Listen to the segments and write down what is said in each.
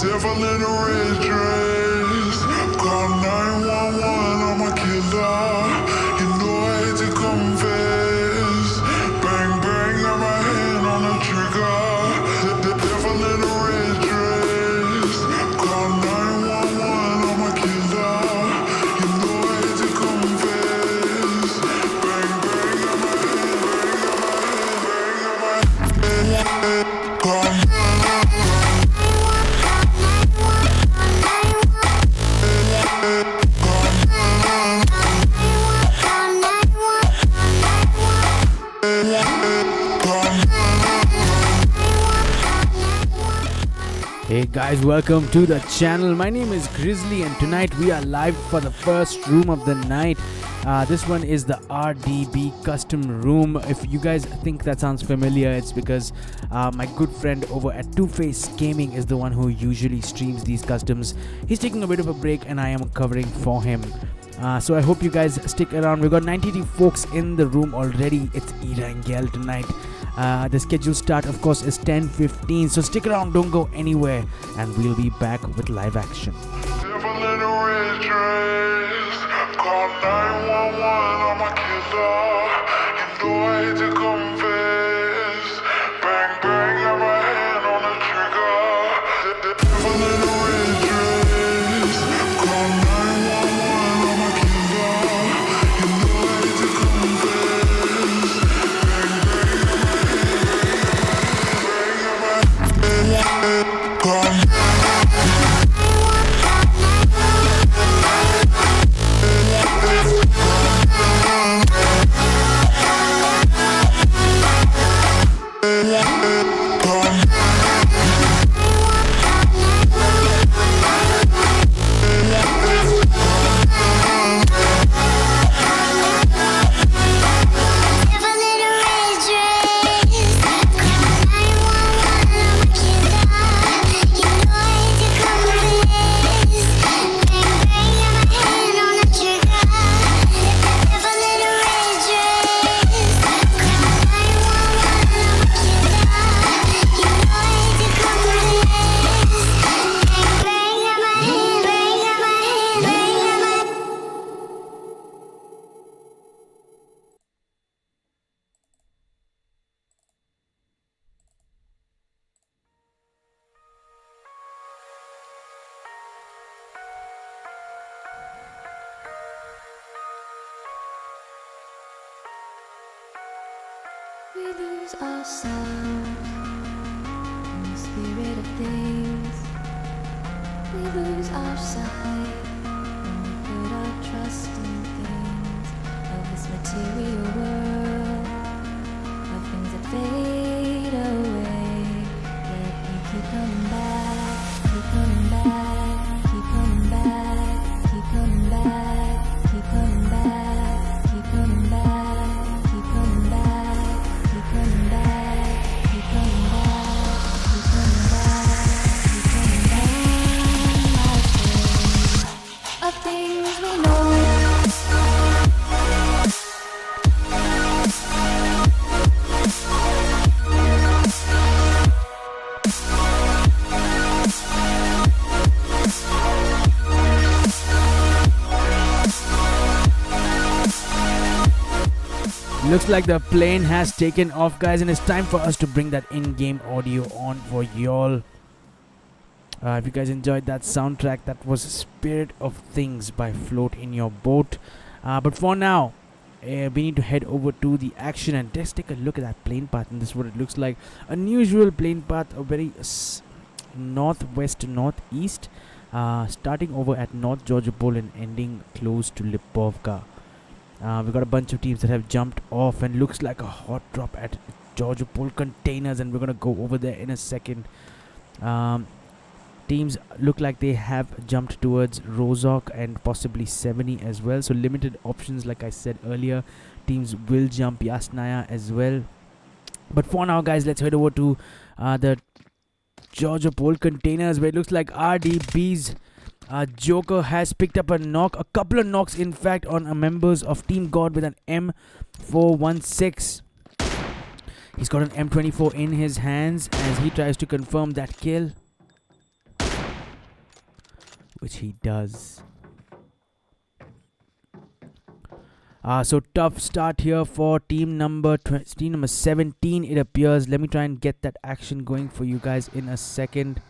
devil in a red dress. Call 911, I'm a killer. You know I hate to confess. Bang, bang, got my hand on the trigger. The devil in a red dress. Call 911, I'm a killer. You know I hate to confess. Bang, bang, got my hand, bang, got my hand, call Hey guys, welcome to the channel. My name is Grizzly and tonight we are live for the first room of the night. This one is the RDB custom room. If you guys think that sounds familiar, it's because my good friend over at Two Face Gaming is the one who usually streams these customs. He's taking a bit of a break and I am covering for him. So I hope you guys stick around. We've got 92 folks in the room already. It's Ira and Gail tonight. The scheduled start of course is 10:15, so stick around, don't go anywhere, and we'll be back with live action. devil in a red dress. Call 911, I'm a killer. You know I hate to confess. Bang, bang, got my hand on the trigger. The devil in a red dress. Call 911, I'm a killer. You know I hate to confess. Bang, bang, got my hand, bang, got my hand, call We lose ourselves in the spirit of things. We lose our sight when we put our trust in things of this material world, of things that fade away. Yet we keep coming back, keep coming back, keep coming back, keep coming back, keep coming back, keep coming back. Looks like the plane has taken off, guys, and it's time for us to bring that in-game audio on for y'all. If you guys enjoyed that soundtrack, that was Spirit of Things by Float in Your Boat. But for now, we need to head over to the action and just take a look at that plane path. And this is what it looks like. Unusual plane path, a very northwest northeast, starting over at North Georgia Pole and ending close to Lipovka. We've got a bunch of teams that have jumped off and looks like a hot drop at Georgia Pole containers, and we're gonna go over there in a second. Teams look like they have jumped towards Rozok and possibly Seveni as well, so limited options. Like I said earlier, teams will jump Yasnaya as well. But for now, guys, let's head over to the Georgia Pole containers, where it looks like RDB's Joker has picked up a knock, a couple of knocks in fact, on members of Team God with an M416. He's got an M24 in his hands as he tries to confirm that kill. which he does. So tough start here for team number 17, it appears. Let me try and get that action going for you guys in a second.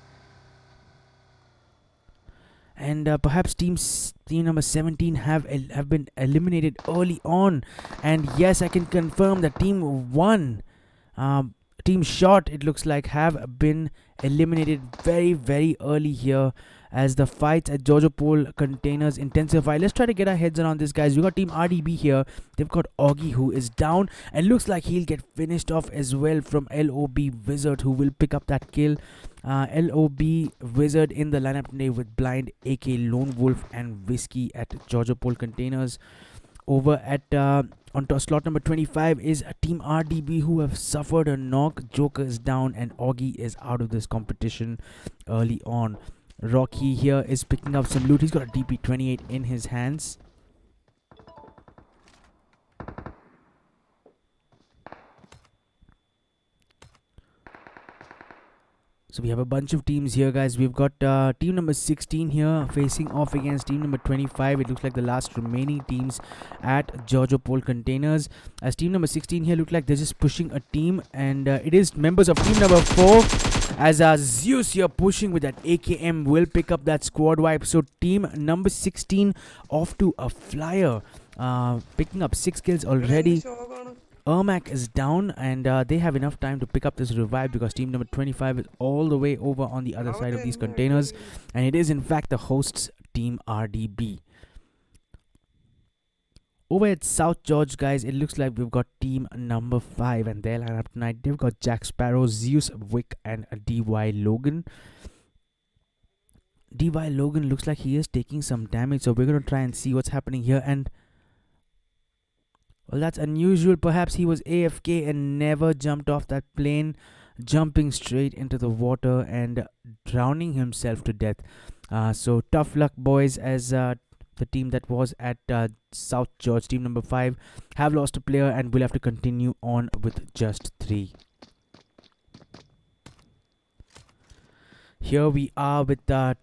And perhaps team number 17 have been eliminated early on. And yes, I can confirm that team 1, team shot, it looks like, have been eliminated very, very early here as the fights at Georgiopol containers intensify. Let's try to get our heads around this, guys. We got team RDB here. They've got Augie, who is down, and looks like he'll get finished off as well from LOB Wizard, who will pick up that kill. LOB Wizard in the lineup today with Blind, AK Lone Wolf, and Whiskey at Georgiopol containers. Over at onto slot number 25 is team RDB, who have suffered a knock. Joker is down and Augie is out of this competition early on. Rocky here is picking up some loot. He's got a DP28 in his hands. So we have a bunch of teams here, guys. We've got team number 16 here facing off against team number 25. It looks like the last remaining teams at Georgiopol containers. As team number 16 here look like they're just pushing a team, and it is members of team number 4. As Zeus here pushing with that AKM will pick up that squad wipe. So team number 16 off to a flyer, picking up 6 kills already. Ermac is down, and they have enough time to pick up this revive because team number 25 is all the way over on the other side of these containers, and it is in fact the hosts team RDB. Over at South George, guys, it looks like we've got team number 5 and their lineup tonight. They've got Jack Sparrow, Zeus, Wick, and DY Logan. DY Logan looks like he is taking some damage, so we're going to try and see what's happening here. And well, that's unusual. Perhaps he was AFK and never jumped off that plane, jumping straight into the water and drowning himself to death. So tough luck, boys, as the team that was at South George, team number 5, have lost a player and will have to continue on with just 3. Here we are with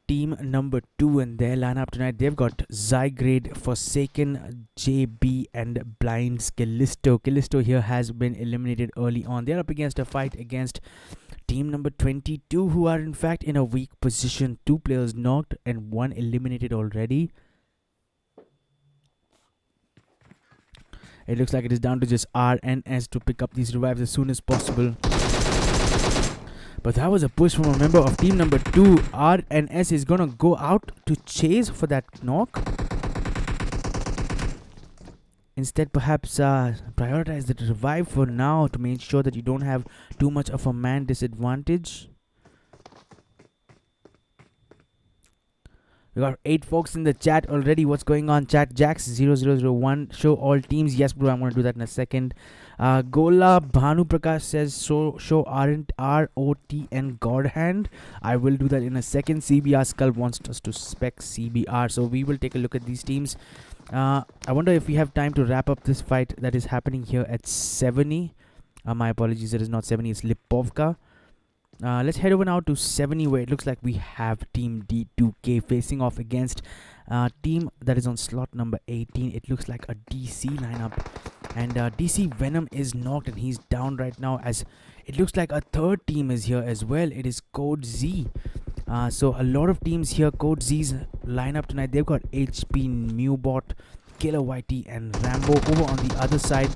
team number 2 and their lineup tonight. They've got Zygrade, Forsaken, JB, and Blind Callisto. Callisto here has been eliminated early on. They're up against a fight against team number 22, who are in fact in a weak position. 2 players knocked and 1 eliminated already. It looks like it is down to just RNS to pick up these revives as soon as possible. But that was a push from a member of team number 2. RNS is gonna go out to chase for that knock. Instead, perhaps prioritize the revive for now to make sure that you don't have too much of a man disadvantage. We got 8 folks in the chat already. What's going on, chat? Jax0001, show all teams. Yes, bro, I'm going to do that in a second. Gola Bhanu Prakash says show aren't ROT and God Hand. I will do that in a second. CBR Skull wants us to spec CBR, so we will take a look at these teams. I wonder if we have time to wrap up this fight that is happening here at 70. My apologies, it is not 70, it's Lipovka. Let's head over now to 70, where it looks like we have team D2K facing off against team that is on slot number 18. It looks like a DC lineup, and DC Venom is knocked and he's down right now, as it looks like a third team is here as well. It is Code Z. So a lot of teams here. Code Z's lineup tonight, they've got HP, Mewbot, Killer Whitey, and Rambo. Over on the other side,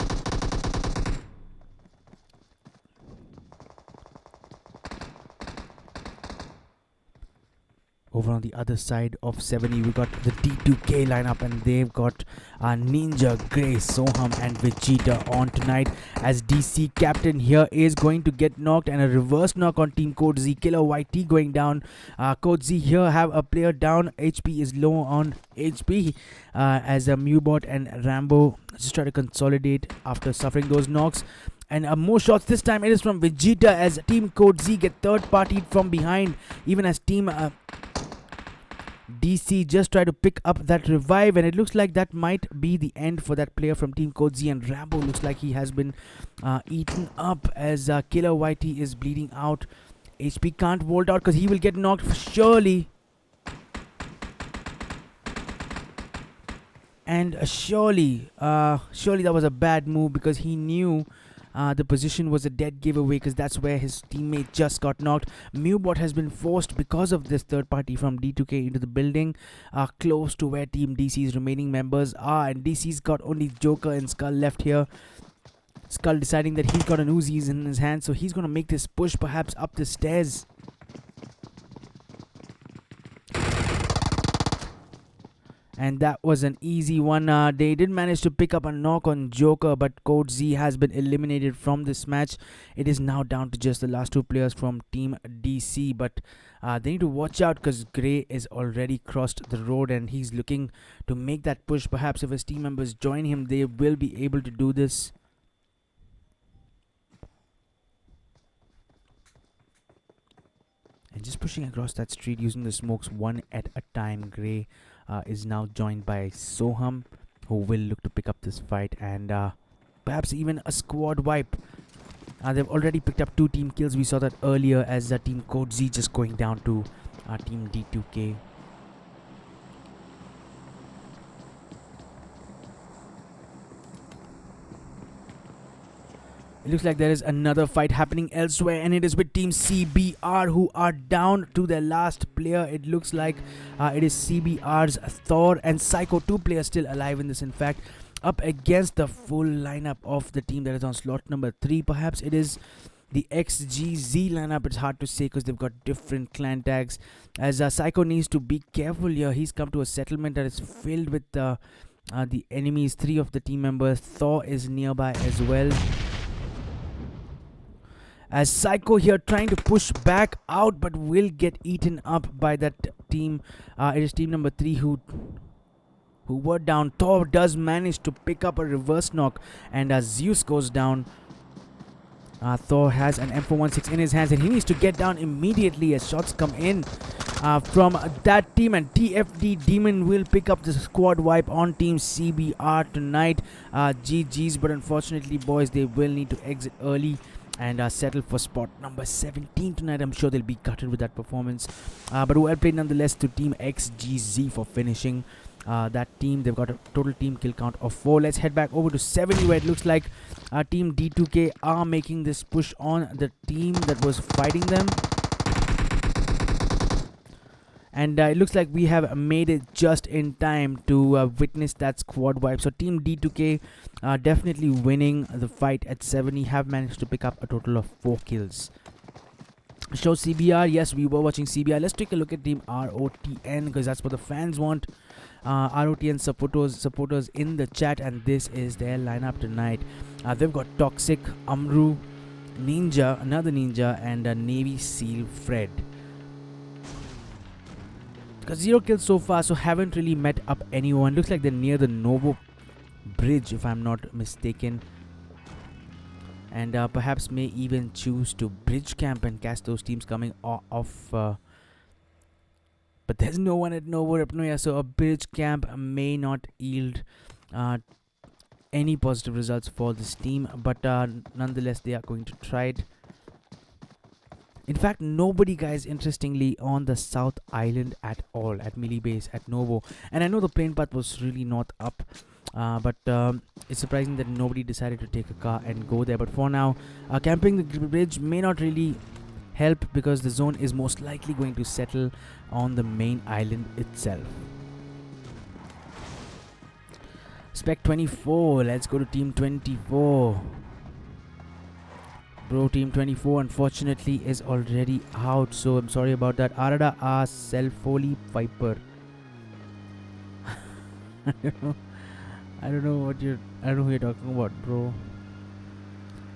of 70, we got the D2K lineup, and they've got Ninja, Grey, Soham, and Vegeta on tonight, as DC captain here is going to get knocked, and a reverse knock on team Code Z. Killer YT going down. Code Z here have a player down. HP is low on HP, as a Mewbot and Rambo just try to consolidate after suffering those knocks. And more shots this time. It is from Vegeta, as team Code Z get third partied from behind, even as team DC just try to pick up that revive, and it looks like that might be the end for that player from team Code Z. And Rambo looks like he has been eaten up, as Killer Whitey is bleeding out. HP can't hold out because he will get knocked surely. And surely that was a bad move, because he knew the position was a dead giveaway, because that's where his teammate just got knocked. Mewbot has been forced because of this third party from D2K into the building, close to where Team DC's remaining members are, and DC's got only Joker and Skull left here. Skull deciding that he's got an Uzi in his hand, so he's gonna make this push perhaps up the stairs. And that was an easy one. They did manage to pick up a knock on Joker, but Code Z has been eliminated from this match. It is now down to just the last two players from Team DC, but they need to watch out, because Grey is already crossed the road and he's looking to make that push. Perhaps if his team members join him, they will be able to do this. And just pushing across that street using the smokes one at a time. Grey is now joined by Soham, who will look to pick up this fight, and perhaps even a squad wipe. They've already picked up 2 team kills. We saw that earlier as Team Code Z just going down to Team D2K. It looks like there is another fight happening elsewhere, and it is with Team CBR, who are down to their last player. It looks like it is CBR's Thor and Psycho, 2 players still alive in this, in fact, up against the full lineup of the team that is on slot number 3. Perhaps it is the XGZ lineup. It's hard to say because they've got different clan tags, as Psycho needs to be careful here. He's come to a settlement that is filled with the enemies. 3 of the team members. Thor is nearby as well, as Psycho here trying to push back out, but will get eaten up by that team. It is team number 3 who were down. Thor does manage to pick up a reverse knock, and Zeus goes down. Thor has an M416 in his hands, and he needs to get down immediately as shots come in from that team, and TFD Demon will pick up the squad wipe on Team CBR tonight. GG's, but unfortunately, boys, they will need to exit early and settle for spot number 17 tonight. I'm sure they'll be gutted with that performance, but well played nonetheless to Team XGZ for finishing that team. They've got a total team kill count of 4. Let's head back over to 70, where it looks like Team D2K are making this push on the team that was fighting them. And it looks like we have made it just in time to witness that squad wipe. So Team D2K definitely winning the fight at 70, have managed to pick up a total of 4 kills. Show CBR, yes, we were watching CBR. Let's take a look at Team ROTN, because that's what the fans want. ROTN supporters in the chat, and this is their lineup tonight. They've got Toxic, Amru, Ninja, another Ninja, and a Navy SEAL Fred. Got 0 kills so far, so haven't really met up anyone. Looks like they're near the Novo Bridge, if I'm not mistaken, and perhaps may even choose to bridge camp and catch those teams coming off. But there's no one at Novo Repnoya, so a bridge camp may not yield any positive results for this team. But nonetheless, they are going to try it. In fact, nobody, guys, interestingly, on the South Island at all, at Melee Base, at Novo. And I know the plane path was really not up, but it's surprising that nobody decided to take a car and go there. But for now, camping the bridge may not really help, because the zone is most likely going to settle on the main island itself. Spec 24, let's go to Team 24. Bro, Team 24 unfortunately is already out, so I'm sorry about that. Arada A Selfoli Viper. I don't know who you're talking about, bro.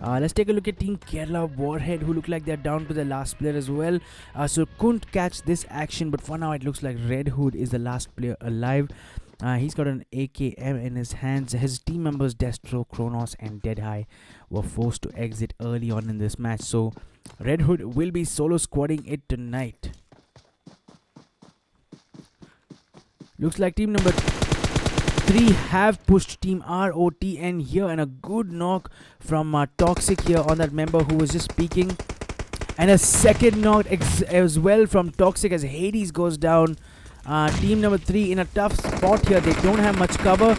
Let's take a look at Team Kerala Warhead, who look like they're down to the last player as well. So couldn't catch this action, but for now it looks like Red Hood is the last player alive. He's got an AKM in his hands. His team members Destro, Kronos and Deadeye were forced to exit early on in this match, so Red Hood will be solo squadding it tonight. Looks like team number 3 have pushed Team ROTN here, and a good knock from Toxic here on that member who was just peeking, and a second knock as well from Toxic as Hades goes down. Team number 3 in a tough spot here. They don't have much cover.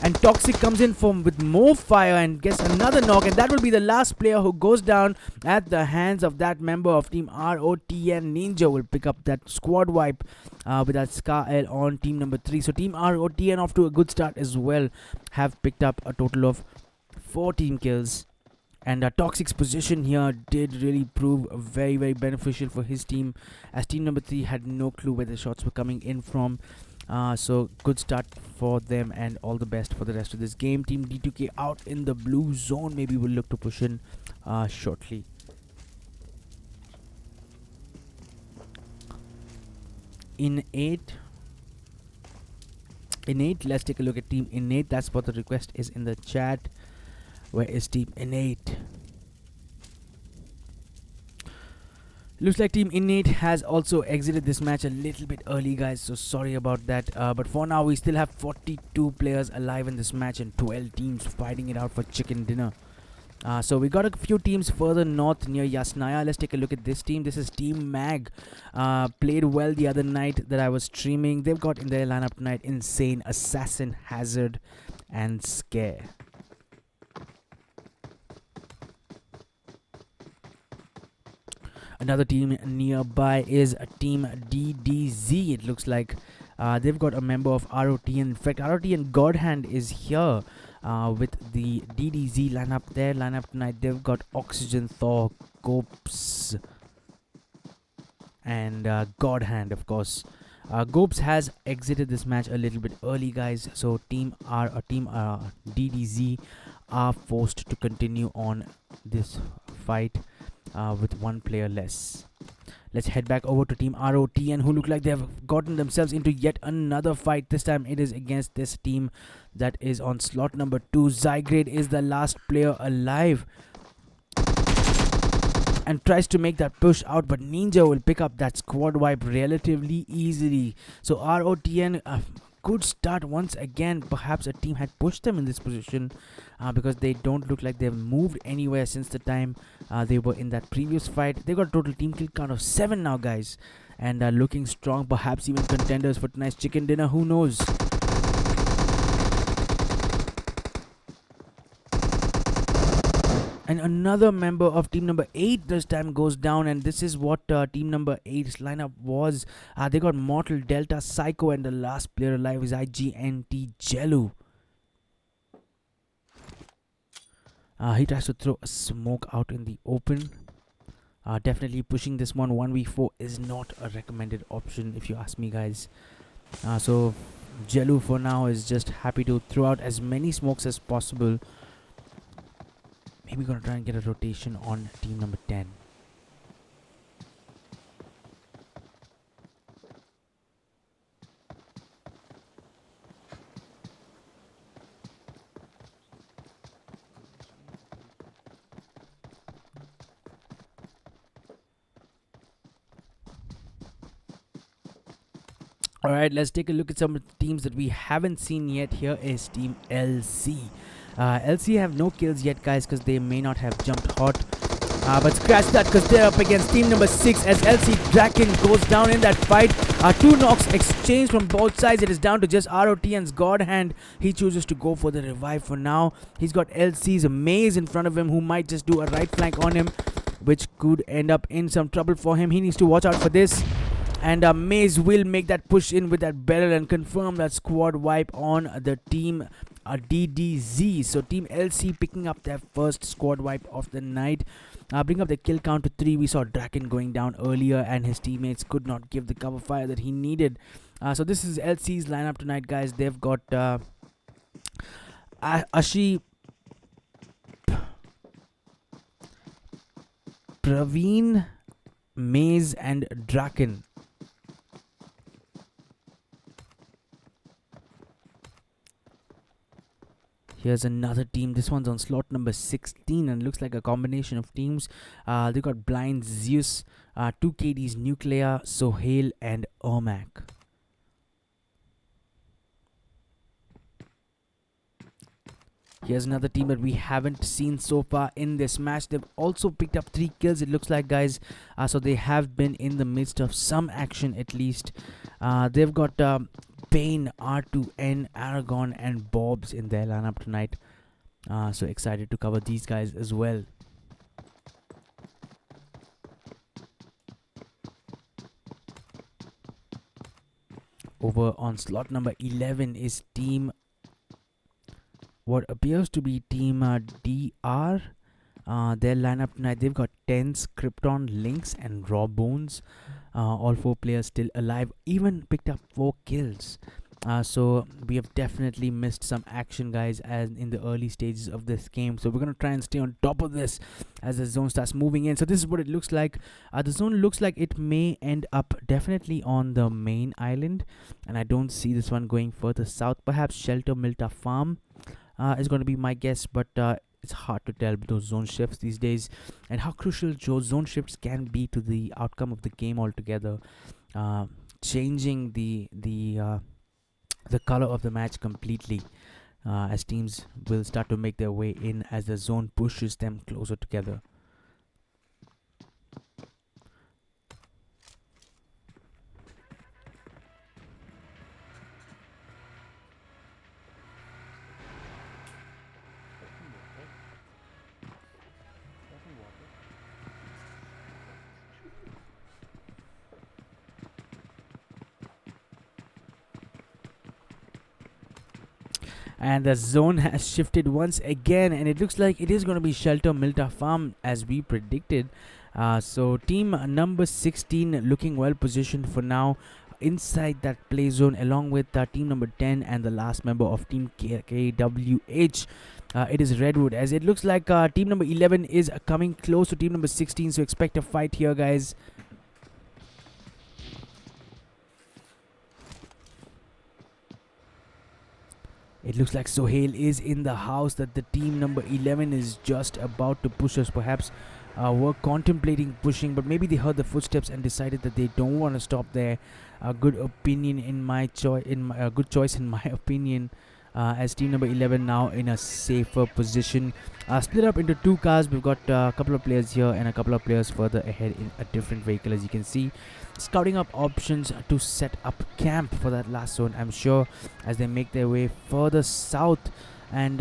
And Toxic comes in with more fire and gets another knock. And that will be the last player who goes down at the hands of that member of Team ROTN. Ninja will pick up that squad wipe with that Scar L on Team number 3. So Team ROTN off to a good start as well. Have picked up a total of 4 team kills. And Toxic's position here did really prove very, very beneficial for his team, as Team number 3 had no clue where the shots were coming in from. So good start for them, and all the best for the rest of this game. Team D2K out in the blue zone. Maybe we'll look to push in shortly. In 8, let's take a look at Team Innate. That's what the request is in the chat. Where is Team Innate? Looks like Team Innate has also exited this match a little bit early, guys, so sorry about that. But for now, we still have 42 players alive in this match and 12 teams fighting it out for chicken dinner. So we got a few teams further north near Yasnaya. Let's take a look at this team. This is Team Mag. Played well the other night that I was streaming. They've got in their lineup tonight Insane, Assassin, Hazard, and Scare. Another team nearby is Team DDZ. It looks like they've got a member of ROTN. In fact, ROTN Godhand is here with the DDZ lineup. Their lineup tonight, they've got Oxygen, Thor, Gopes, and Godhand, of course. Gopes has exited this match a little bit early, guys. So Team DDZ are forced to continue on this fight with one player less. Let's head back over to Team ROTN, who look like they have gotten themselves into yet another fight. This time it is against this team that is on slot number 2. Zygrade is the last player alive and tries to make that push out, but Ninja will pick up that squad wipe relatively easily. So ROTN, good start once again. Perhaps a team had pushed them in this position because they don't look like they've moved anywhere since the time they were in that previous fight. They got a total team kill count of 7 now, guys, and looking strong, perhaps even contenders for tonight's chicken dinner. Who knows? And another member of team number 8 this time goes down, and this is what team number 8's lineup was. They got Mortal, Delta, Psycho, and the last player alive is IGNT Jellu. He tries to throw a smoke out in the open. Definitely pushing this one 1v4 is not a recommended option if you ask me, guys. So Jellu for now is just happy to throw out as many smokes as possible. Maybe gonna try and get a rotation on team number 10. Alright, let's take a look at some of the teams that we haven't seen yet. Here is Team LC. LC have no kills yet, guys, because they may not have jumped hot. But scratch that, because they're up against team number 6 as LC Draken goes down in that fight. 2 knocks exchanged from both sides. It is down to just ROTN's God Hand. He chooses to go for the revive for now. He's got LC's Maze in front of him, who might just do a right flank on him, which could end up in some trouble for him. He needs to watch out for this. And Maze will make that push in with that barrel and confirm that squad wipe on the team DDZ. So Team LC picking up their first squad wipe of the night. Bring up the kill count to 3. We saw Draken going down earlier and his teammates could not give the cover fire that he needed. So this is LC's lineup tonight, guys. They've got Ashi, Praveen, Maze, and Draken. Here's another team. This one's on slot number 16 and looks like a combination of teams. They got Blind, Zeus, 2KD's Nuclear, Sohail, and Ermac. Here's another team that we haven't seen so far in this match. They've also picked up 3 kills, it looks like, guys. So they have been in the midst of some action at least. They've got Bane, R2N, Aragon, and Bobs in their lineup tonight. So excited to cover these guys as well. Over on slot number 11 is team, what appears to be team DR. Their lineup tonight, they've got Tense, Krypton, Lynx, and Raw Bones. All 4 players still alive, even picked up 4 kills. So we have definitely missed some action, guys, as in the early stages of this game. So we're going to try and stay on top of this as the zone starts moving in. So this is what it looks like. The zone looks like it may end up definitely on the main island, and I don't see this one going further south. Perhaps Shelter Milta Farm is going to be my guess, but it's hard to tell with those zone shifts these days, and how crucial those zone shifts can be to the outcome of the game altogether, changing the color of the match completely, as teams will start to make their way in as the zone pushes them closer together. And the zone has shifted once again, and it looks like it is going to be Shelter Milta Farm as we predicted. So team number 16 looking well positioned for now inside that play zone, along with team number 10 and the last member of team KWH. It is Redwood, as it looks like team number 11 is coming close to team number 16, so expect a fight here, guys. It looks like Sohail is in the house, that the team number 11 is just about to push us. Perhaps were contemplating pushing, but maybe they heard the footsteps and decided that they don't want to stop there. A good opinion in my choice, good choice in my opinion. As team number 11 now in a safer position, split up into 2 cars. We've got a couple of players here and a couple of players further ahead in a different vehicle, as you can see, scouting up options to set up camp for that last zone, I'm sure, as they make their way further south and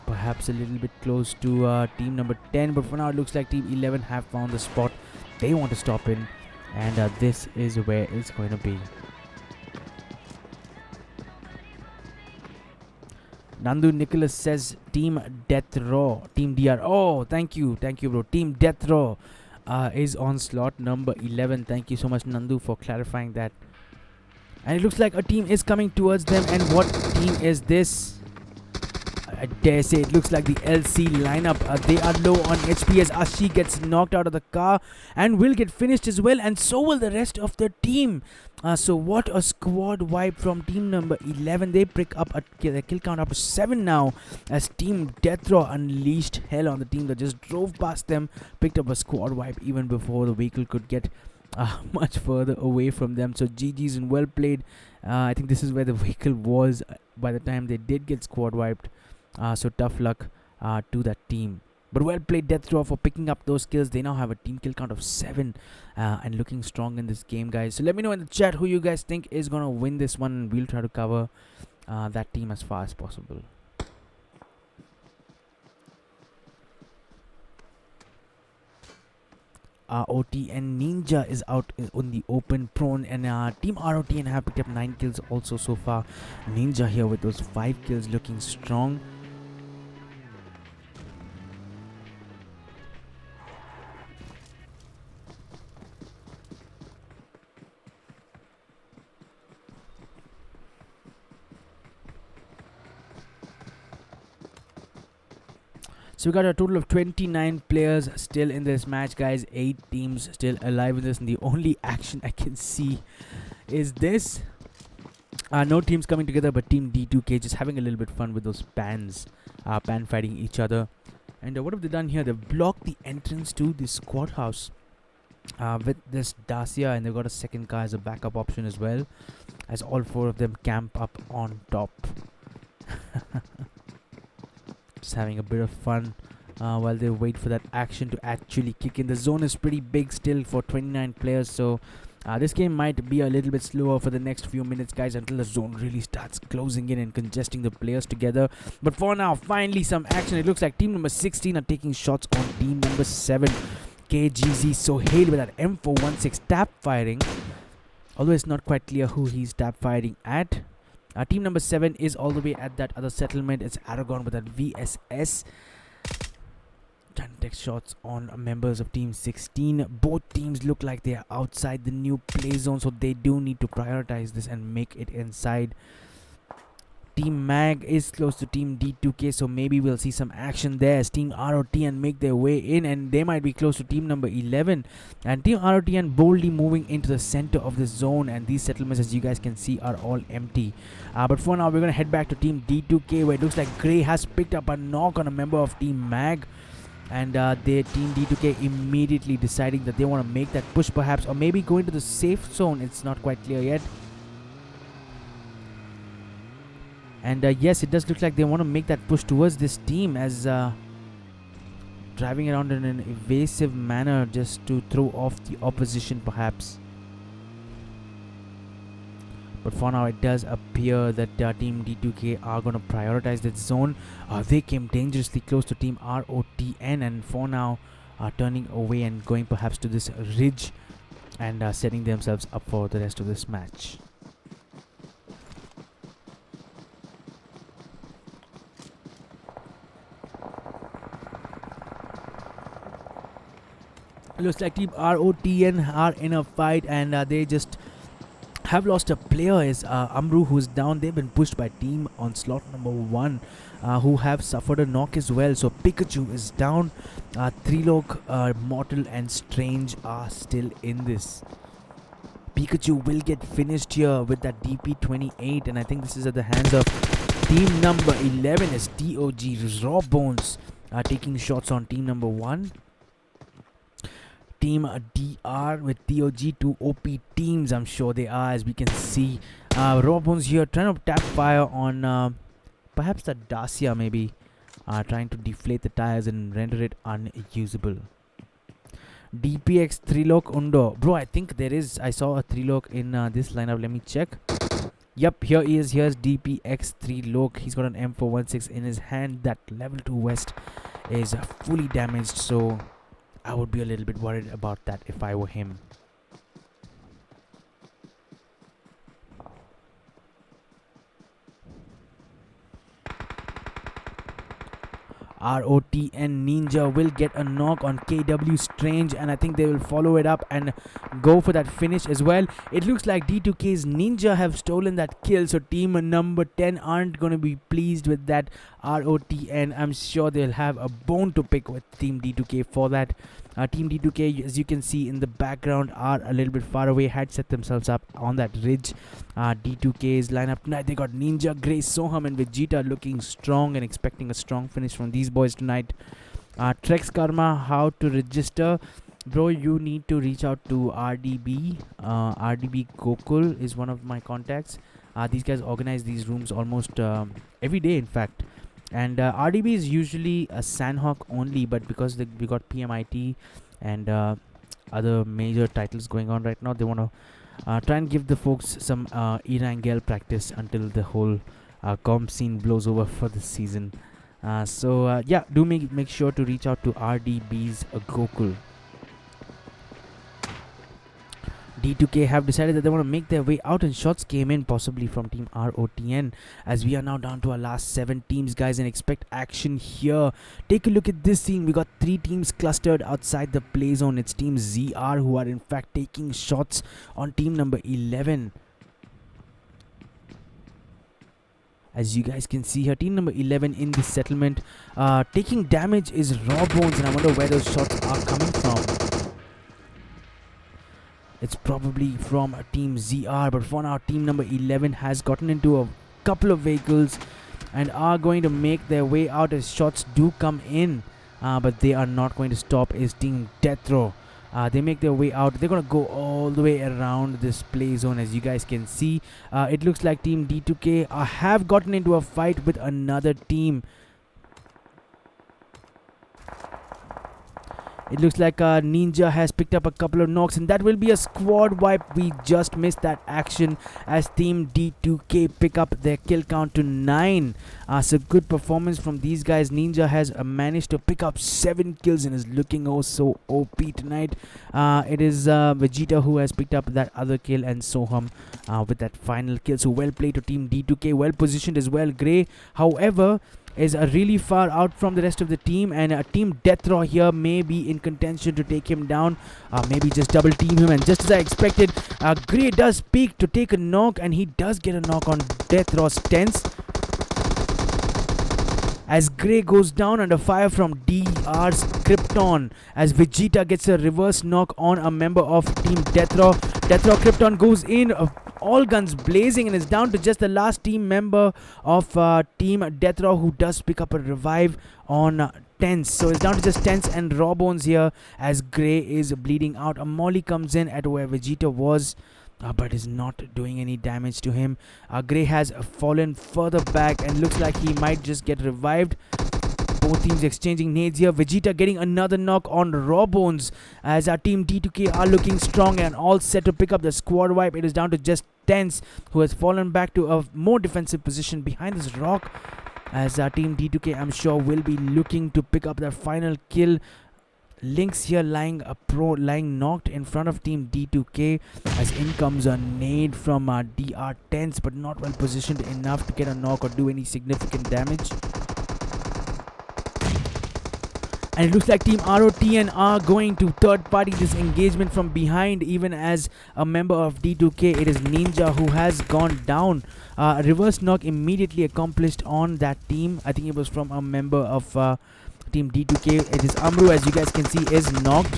perhaps a little bit close to team number 10. But for now it looks like team 11 have found the spot they want to stop in, and this is where it's going to be. Nandu Nicholas says Team Death Row, Team DR. Oh, thank you, bro. Team Death Row is on slot number 11. Thank you so much, Nandu, for clarifying that. And it looks like a team is coming towards them. And what team is this? I dare say it looks like the LC lineup. They are low on HP as Ashi gets knocked out of the car and will get finished as well, and so will the rest of the team. So what a squad wipe from team number 11. They pick up a kill count up to 7 now, as team Death Row unleashed hell on the team that just drove past them, picked up a squad wipe even before the vehicle could get much further away from them. So GG's and well played. I think this is where the vehicle was by the time they did get squad wiped. So tough luck to that team. But well played, Death Row, for picking up those kills. They now have a team kill count of 7 and looking strong in this game, guys. So let me know in the chat who you guys think is going to win this one, and we'll try to cover that team as far as possible. ROTN Ninja is out on the open prone, and team ROTN have picked up 9 kills also so far. Ninja here with those 5 kills looking strong. So we got a total of 29 players still in this match, guys. 8 teams still alive in this, and the only action I can see is this. No teams coming together, but team D2K just having a little bit fun with those pans, pan fighting each other. And what have they done here? They've blocked the entrance to the squad house with this Dacia, and they've got a second car as a backup option as well, as all 4 of them camp up on top. just having a bit of fun while they wait for that action to actually kick in. The zone is pretty big still for 29 players, so this game might be a little bit slower for the next few minutes, guys, until the zone really starts closing in and congesting the players together. But for now, finally some action. It looks like team number 16 are taking shots on team number 7. KGZ Sohail with that M416 tap firing, although it's not quite clear who he's tap firing at. Team number 7 is all the way at that other settlement. It's Aragon with that VSS. Trying to take shots on members of team 16. Both teams look like they are outside the new play zone, so they do need to prioritize this and make it inside. Team Mag is close to team D2K, so maybe we'll see some action there as team ROTN make their way in, and they might be close to team number 11. And team ROTN boldly moving into the center of the zone, and these settlements, as you guys can see, are all empty. But for now, we're going to head back to team D2K, where it looks like Grey has picked up a knock on a member of team Mag. And their team D2K immediately deciding that they want to make that push perhaps, or maybe go into the safe zone. It's not quite clear yet. And yes, it does look like they want to make that push towards this team, as driving around in an evasive manner just to throw off the opposition perhaps. But for now, it does appear that team D2K are going to prioritize that zone. They came dangerously close to team ROTN, and for now turning away and going perhaps to this ridge and setting themselves up for the rest of this match. Looks like team ROTN are in a fight, and they just have lost a player. Is Amru, who's down. They've been pushed by team on slot number 1, who have suffered a knock as well. So Pikachu is down. Trilok, Mortal and Strange are still in this. Pikachu will get finished here with that DP28, and I think this is at the hands of team number 11 as TOG Raw Bones taking shots on team number 1. Team DR with TOG, 2 OP teams, I'm sure they are, as we can see. Raw Bones here trying to tap fire on perhaps the Dacia, maybe trying to deflate the tires and render it unusable. DPX Trilok Undo. Bro, I think there is, I saw a Trilok in this lineup. Let me check. Yep, here he is. Here's DPX Trilok. He's got an M416 in his hand. That level 2 West is fully damaged, so I would be a little bit worried about that if I were him. ROTN Ninja will get a knock on KW Strange, and I think they will follow it up and go for that finish as well. It looks like D2K's Ninja have stolen that kill, so team number 10 aren't going to be pleased with that. ROTN, I'm sure they'll have a bone to pick with team D2K for that. Team D2K, as you can see in the background, are a little bit far away, had set themselves up on that ridge. D2K's lineup tonight, they got Ninja, Grey, Soham and Vegeta looking strong and expecting a strong finish from these boys tonight. Trex Karma, how to register? Bro, you need to reach out to RDB. RDB Gokul is one of my contacts. These guys organize these rooms almost every day, in fact. And RDB is usually a Sandhawk only, but because we got PMIT and other major titles going on right now, they want to try and give the folks some Erangel practice until the whole comp scene blows over for this season. So yeah, do make sure to reach out to RDB's Gokul. D2K have decided that they want to make their way out, and shots came in possibly from team ROTN, as we are now down to our last 7 teams, guys, and expect action here. Take a look at this scene. We got 3 teams clustered outside the play zone. It's team ZR who are in fact taking shots on team number 11. As you guys can see here, team number 11 in this settlement taking damage is Raw Bones, and I wonder where those shots are coming from. It's probably from team ZR, but for now team number 11 has gotten into a couple of vehicles and are going to make their way out as shots do come in, but they are not going to stop. Is team Death Row. They make their way out. They're going to go all the way around this play zone, as you guys can see. It looks like team D2K have gotten into a fight with another team. It looks like Ninja has picked up a couple of knocks, and that will be a squad wipe. We just missed that action as Team D2K pick up their kill count to 9. So good performance from these guys. Ninja has managed to pick up 7 kills and is looking oh so OP tonight. It is Vegeta who has picked up that other kill, and Soham with that final kill. So well played to Team D2K, well positioned as well. Grey, however, is really far out from the rest of the team, and Team Deathraw here may be in contention to take him down, maybe just double team him. And just as I expected, Grey does peek to take a knock, and he does get a knock on Deathraw's tents as Grey goes down under fire from DR's Krypton, as Vegeta gets a reverse knock on a member of Team Deathraw. Deathraw Krypton goes in, all guns blazing, and is down to just the last team member of Team Deathraw, who does pick up a revive on Tense. So it's down to just Tense and Rawbones here as Grey is bleeding out. A molly comes in at where Vegeta was, but is not doing any damage to him. Grey has fallen further back and looks like he might just get revived. Both teams exchanging nades here. Vegeta getting another knock on Rawbones as our Team D2K are looking strong and all set to pick up the squad wipe. It is down to just Tense, who has fallen back to a more defensive position behind this rock, as our Team D2K, I'm sure, will be looking to pick up their final kill. Lynx here lying knocked in front of Team D2K as in comes a nade from DR Tense, but not well positioned enough to get a knock or do any significant damage. And it looks like Team ROTN are going to third party this engagement from behind, even as a member of D2K, it is Ninja, who has gone down. Reverse knock immediately accomplished on that team. I think it was from a member of Team D2K. It is Amru, as you guys can see, is knocked.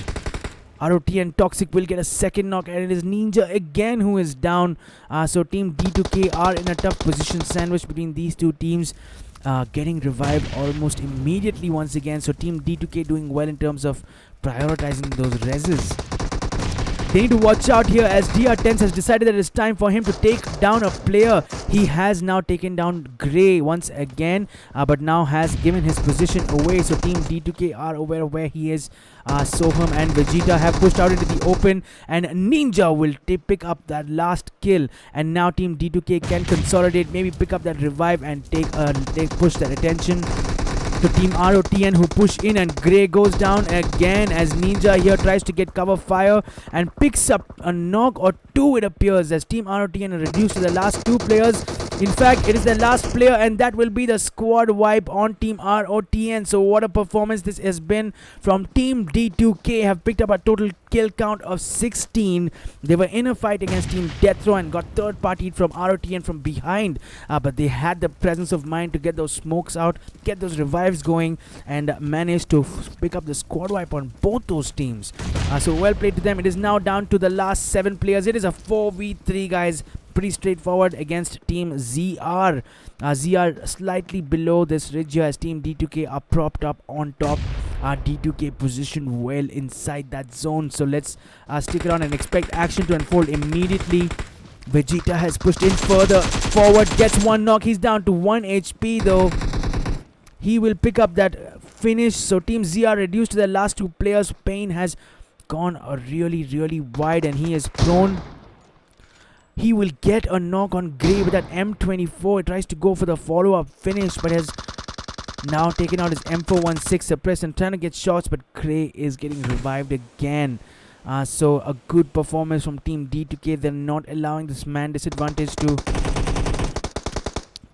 ROTN Toxic will get a second knock, and it is Ninja again who is down. So Team D2K are in a tough position, sandwiched between these two teams. Getting revived almost immediately once again. So Team D2K doing well in terms of prioritizing those reses. They need to watch out here as DR Tense has decided that it's time for him to take down a player. He has now taken down Grey once again, but now has given his position away. So Team D2K are aware of where he is. Soham and Vegeta have pushed out into the open, and Ninja will pick up that last kill. And now Team D2K can consolidate, maybe pick up that revive and push that attention to Team ROTN, who push in, and Grey goes down again as Ninja here tries to get cover fire and picks up a knock or two, it appears, as Team ROTN are reduced to the last 2 players. In fact, it is the last player, and that will be the squad wipe on Team ROTN. So what a performance this has been from Team D2K. Have picked up a total kill count of 16. They were in a fight against Team Deathraw and got third partied from ROTN from behind, but they had the presence of mind to get those smokes out, get those revives going, and managed to pick up the squad wipe on both those teams. So well played to them. It is now down to the last 7 players. It is a 4v3, guys. Pretty straightforward against Team ZR. ZR slightly below this ridge here as Team D2K are propped up on top. D2K positioned well inside that zone. So let's stick around and expect action to unfold immediately. Vegeta has pushed in further forward, gets 1 knock. He's down to 1 HP though. He will pick up that finish. So Team ZR reduced to the last 2 players. Pain has gone really wide and he is prone. He will get a knock on Grey with that M24. He tries to go for the follow-up finish, but has now taken out his M416 suppress and trying to get shots, but Grey is getting revived again. So a good performance from Team D2K. They're not allowing this man disadvantage to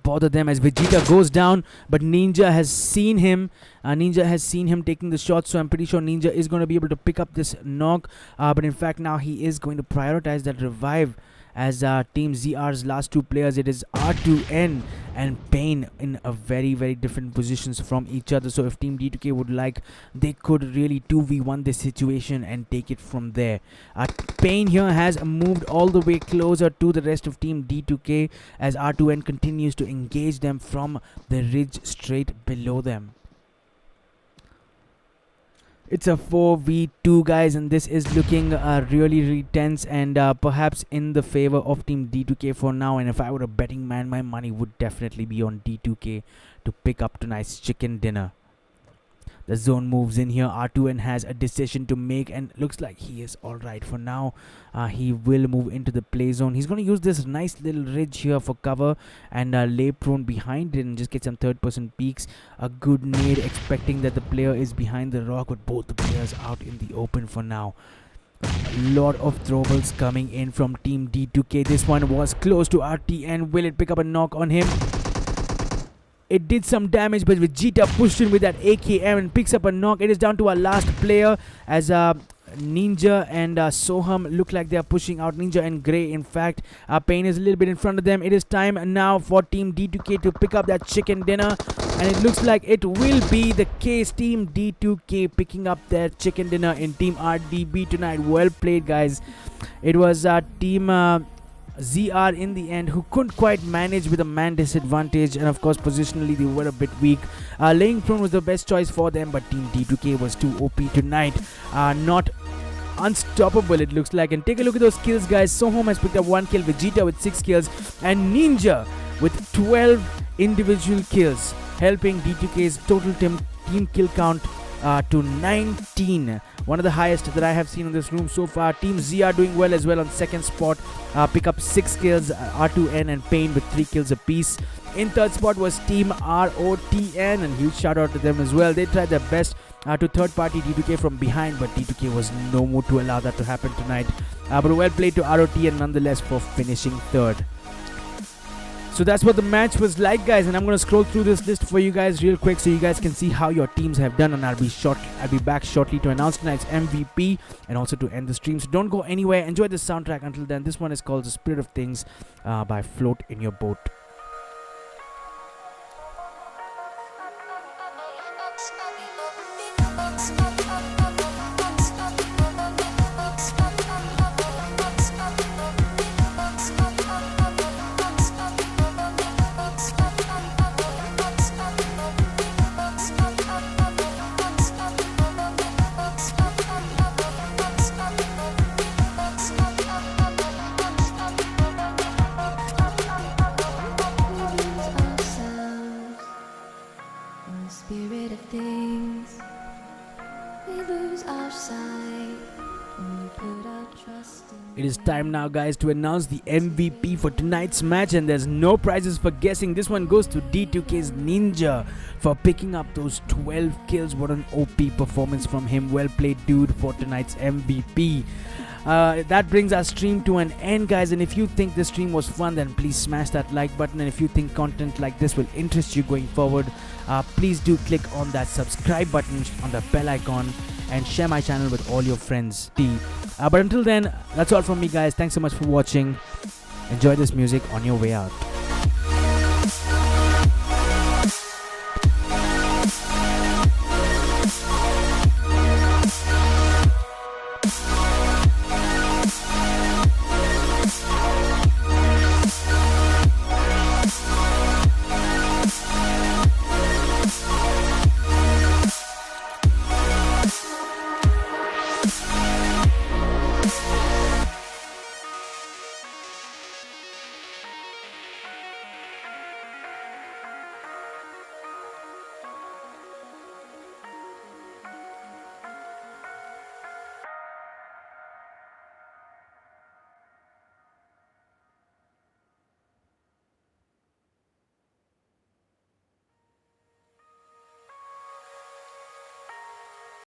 bother them as Vegeta goes down, but Ninja has seen him. Ninja has seen him taking the shot, so I'm pretty sure Ninja is going to be able to pick up this knock. But in fact, now he is going to prioritize that revive. As Team ZR's last 2 players, it is R2N and Pain in a very different positions from each other. So if Team D2K would like, they could really 2v1 this situation and take it from there. Pain here has moved all the way closer to the rest of Team D2K as R2N continues to engage them from the ridge straight below them. It's a 4v2, guys, and this is looking really tense and perhaps in the favor of Team D2K for now. And if I were a betting man, my money would definitely be on D2K to pick up tonight's chicken dinner. The zone moves in here. R2N has a decision to make and looks like he is alright for now. He will move into the play zone. He's going to use this nice little ridge here for cover and lay prone behind it and just get some third person peeks. A good nade, expecting that the player is behind the rock, but both the players out in the open for now. A lot of throwables coming in from Team D2K. This one was close to RTN. Will it pick up a knock on him? It did some damage, but Vegeta pushed in with that AKM and picks up a knock. It is down to our last player as Ninja and Soham look like they are pushing out. Ninja and Grey, in fact, Pain is a little bit in front of them. It is time now for Team D2K to pick up that chicken dinner, and it looks like it will be the case. Team D2K picking up their chicken dinner in Team RDB tonight. Well played, guys. It was Team ZR in the end who couldn't quite manage with a man disadvantage, and of course positionally they were a bit weak. Laying prone was the best choice for them, but Team D2K was too OP tonight. Not unstoppable, it looks like. And take a look at those kills, guys. Soham has picked up 1 kill, Vegeta with 6 kills, and Ninja with 12 individual kills, helping D2K's total team kill count to 19, one of the highest that I have seen in this room so far. Team ZR doing well as well on second spot, pick up 6 kills, R2N and Pain with 3 kills apiece. In third spot was Team ROTN, and huge shout out to them as well. They tried their best to third party D2K from behind, but D2K was no mood to allow that to happen tonight. But well played to ROTN nonetheless for finishing third. So that's what the match was like, guys, and I'm going to scroll through this list for you guys real quick so you guys can see how your teams have done, and I'll be back shortly to announce tonight's MVP and also to end the stream. So don't go anywhere. Enjoy the soundtrack. Until then, this one is called The Spirit of Things by Float in Your Boat. Spirit of things, we lose our sight when we put our trust in. It is time now, guys, to announce the MVP for tonight's match, and there's no prizes for guessing. This one goes to D2K's Ninja for picking up those 12 kills. What an OP performance from him. Well played, dude, for tonight's MVP. That brings our stream to an end, guys, and if you think this stream was fun, then please smash that like button, and if you think content like this will interest you going forward, please do click on that subscribe button, on the bell icon, and share my channel with all your friends. But until then, that's all from me, guys. Thanks so much for watching. Enjoy this music on your way out.